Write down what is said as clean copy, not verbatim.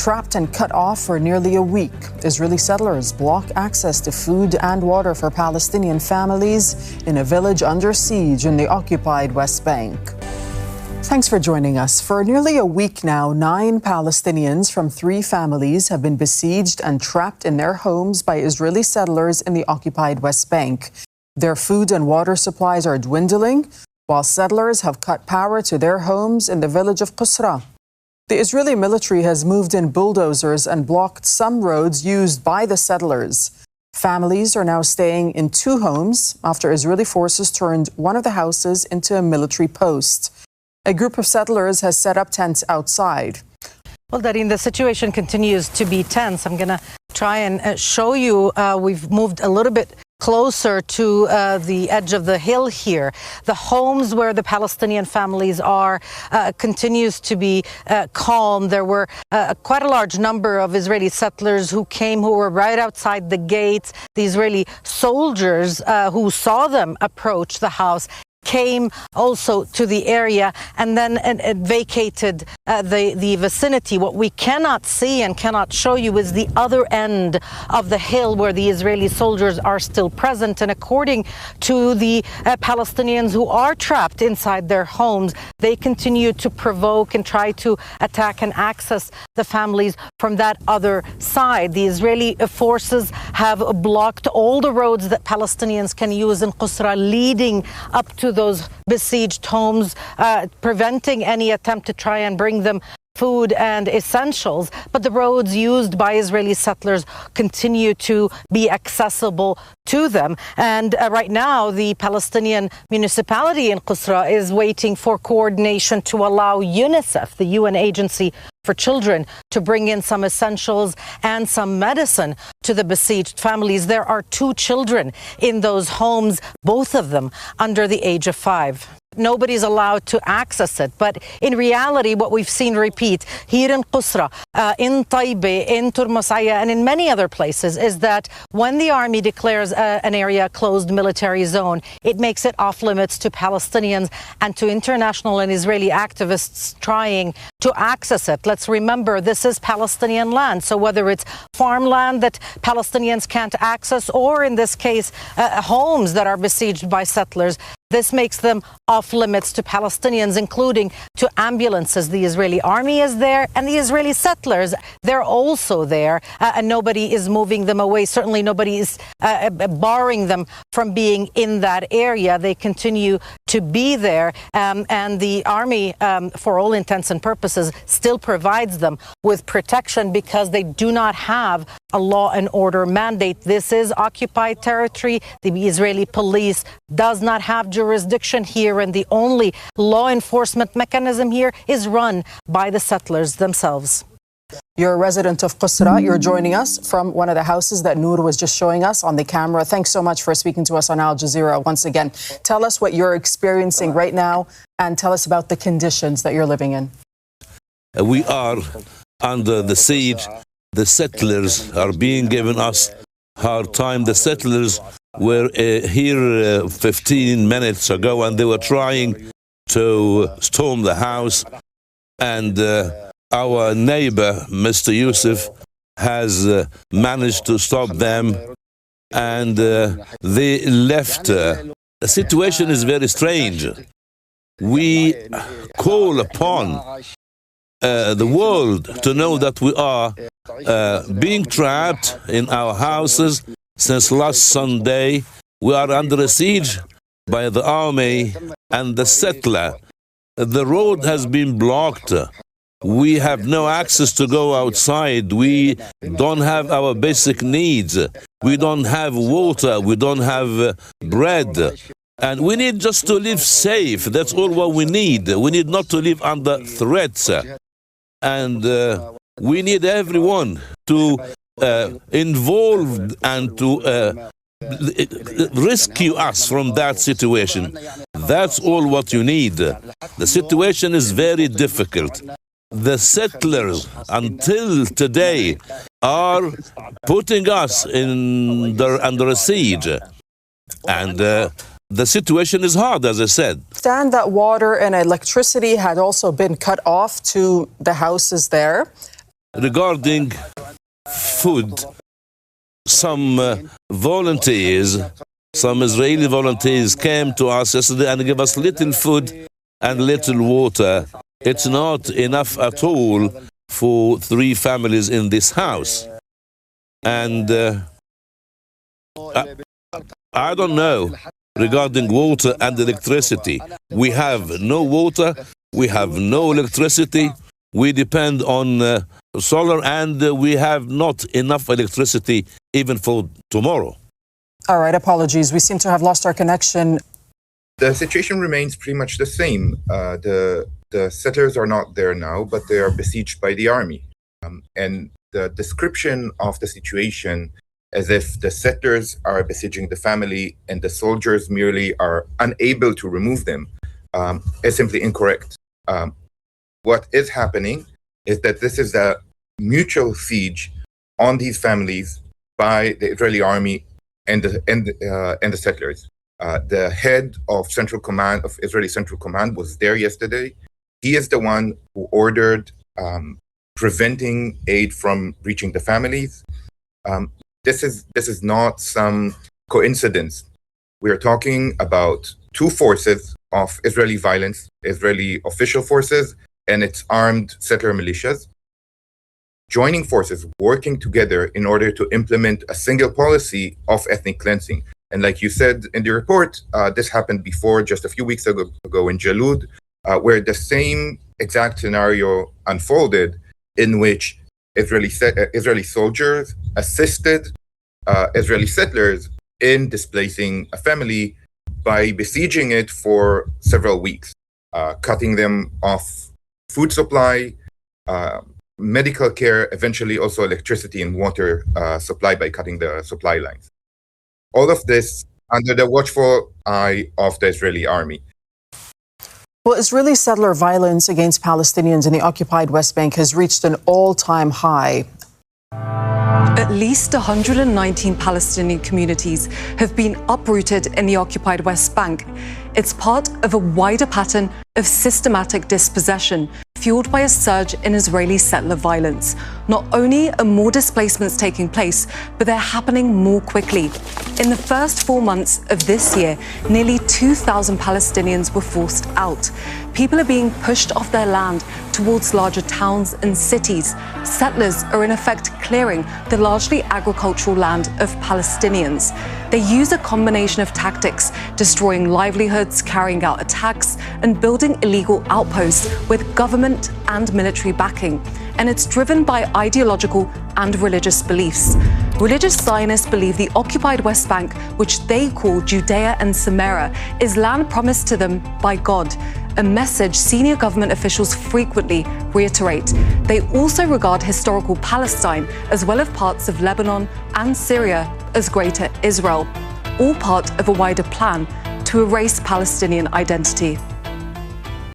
trapped and cut off for nearly a week. Israeli settlers block access to food and water for Palestinian families in a village under siege in the occupied West Bank. Thanks for joining us. For nearly a week now, 9 Palestinians from 3 families have been besieged and trapped in their homes by Israeli settlers in the occupied West Bank. Their food and water supplies are dwindling, while settlers have cut power to their homes in the village of Qusra. The Israeli military has moved in bulldozers and blocked some roads used by the settlers. Families are now staying in 2 homes after Israeli forces turned one of the houses into a military post. A group of settlers has set up tents outside. Well, Darine, the situation continues to be tense. I'm going to try and show you. We've moved a little bit closer to the edge of the hill here. The homes where the Palestinian families are continues to be calm. There were quite a large number of Israeli settlers who came, who were right outside the gates. The Israeli soldiers who saw them approach the house came also to the area and then vacated the vicinity. What we cannot see and cannot show you is the other end of the hill where the Israeli soldiers are still present. And according to the Palestinians who are trapped inside their homes, they continue to provoke and try to attack and access the families from that other side. The Israeli forces have blocked all the roads that Palestinians can use in Qusra leading up to those besieged homes, preventing any attempt to try and bring them food and essentials. But the roads used by Israeli settlers continue to be accessible to them. And right now, the Palestinian municipality in Qusra is waiting for coordination to allow UNICEF, the UN agency for children, to bring in some essentials and some medicine to the besieged families. There are 2 children in those homes, both of them under the age of 5. Nobody's allowed to access it. But in reality, what we've seen repeat here in Qusra, in Taibe, in Turmusaya, and in many other places is that when the army declares an area a closed military zone, it makes it off limits to Palestinians and to international and Israeli activists trying to access it. Let's remember, this is Palestinian land. So whether it's farmland that Palestinians can't access, or in this case, homes that are besieged by settlers, this makes them off limits to Palestinians, including to ambulances. The Israeli army is there, and the Israeli settlers, they're also there, and nobody is moving them away. Certainly nobody is barring them from being in that area. They continue to be there, and the army, for all intents and purposes, still provides them with protection because they do not have a law and order mandate. This is occupied territory. The Israeli police does not have jurisdiction here, and the only law enforcement mechanism here is run by the settlers themselves. You're a resident of Qusra. You're joining us from one of the houses that Noor was just showing us on the camera. Thanks so much for speaking to us on Al Jazeera once again. Tell us what you're experiencing right now and tell us about the conditions that you're living in. We are under the siege. The settlers are being given us hard time. The settlers were here 15 minutes ago, and they were trying to storm the house. And our neighbor, Mr. Yusuf, has managed to stop them, and they left. The situation is very strange. We call upon the world to know that we are being trapped in our houses since last Sunday. We are under a siege by the army and the settler. The road has been blocked. We have no access to go outside. We don't have our basic needs. We don't have water. We don't have bread. And we need just to live safe. That's all what we need. We need not to live under threats. And we need everyone to involve and to rescue us from that situation. That's all what you need. The situation is very difficult. The settlers, until today, are putting us under a siege. And the situation is hard, as I said. Understand that water and electricity had also been cut off to the houses there. regarding food, some volunteers, some Israeli volunteers came to us yesterday and gave us little food and little water. It's not enough at all for 3 families in this house. And I don't know regarding water and electricity. We have no water, we have no electricity, we depend on solar, and we have not enough electricity even for tomorrow. All right, apologies. We seem to have lost our connection. The situation remains pretty much the same. The settlers are not there now, but they are besieged by the army. And the description of the situation as if the settlers are besieging the family and the soldiers merely are unable to remove them is simply incorrect. What is happening is that this is a mutual siege on these families by the Israeli army and the settlers. The head of Israeli Central Command was there yesterday. He is the one who ordered preventing aid from reaching the families. This is not some coincidence. We are talking about 2 forces of Israeli violence, Israeli official forces and its armed settler militias, joining forces, working together in order to implement a single policy of ethnic cleansing. And like you said in the report, this happened before, just a few weeks ago in Jalud, where the same exact scenario unfolded, in which Israeli soldiers assisted Israeli settlers in displacing a family by besieging it for several weeks, cutting them off food supply, medical care, eventually also electricity and water supply by cutting the supply lines. All of this under the watchful eye of the Israeli army. Well, Israeli settler violence against Palestinians in the occupied West Bank has reached an all-time high. At least 119 Palestinian communities have been uprooted in the occupied West Bank. It's part of a wider pattern of systematic dispossession, fueled by a surge in Israeli settler violence. Not only are more displacements taking place, but they're happening more quickly. In the first 4 months of this year, nearly 2,000 Palestinians were forced out. People are being pushed off their land towards larger towns and cities. Settlers are in effect clearing the largely agricultural land of Palestinians. They use a combination of tactics, destroying livelihoods, carrying out attacks, and building illegal outposts with government and military backing. And it's driven by ideological and religious beliefs. Religious Zionists believe the occupied West Bank, which they call Judea and Samaria, is land promised to them by God, a message senior government officials frequently reiterate. They also regard historical Palestine, as well as parts of Lebanon and Syria, as Greater Israel, all part of a wider plan to erase Palestinian identity.